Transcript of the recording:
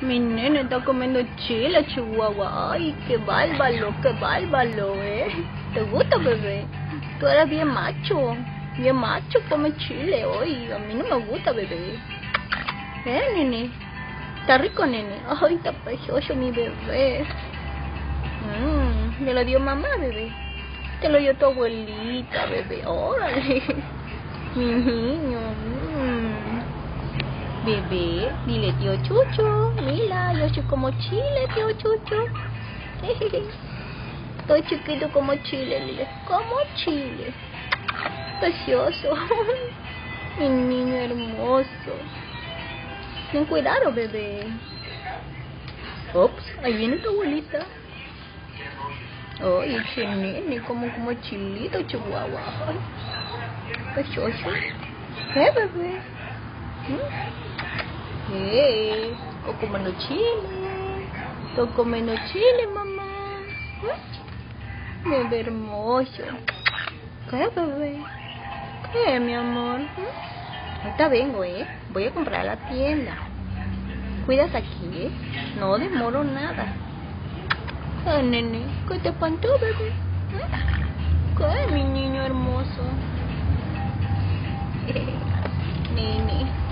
Mi nene está comiendo chile, Chihuahua. Ay, qué bárbaro, ¿eh? ¿Te gusta, bebé? Tú eres bien macho, come chile hoy. A mí no me gusta, bebé. Nene? Está rico, nene. Ay, está precioso mi bebé. Me lo dio mamá, bebé. Te lo dio tu abuelita, bebé. Órale. Mi niño. Bebé, dile tío Chucho. Mira, yo soy como chile, tío Chucho. Estoy chiquito como chile, dile. Como chile. Precioso. Mi niño hermoso. Ten cuidado, bebé. Ops, ahí viene tu abuelita. Ay, ese nene, como chilito, Chihuahua. Ay, precioso. Bebé. Estoy comiendo chile. Estoy comiendo chile, mamá. Bebé hermoso. ¿Qué, bebé? ¿Qué, mi amor? Ahorita vengo, Voy a comprar a la tienda. Cuidas aquí, No demoro nada. Nene, ¿qué te espantó, bebé? ¿Qué, mi niño hermoso? Nene.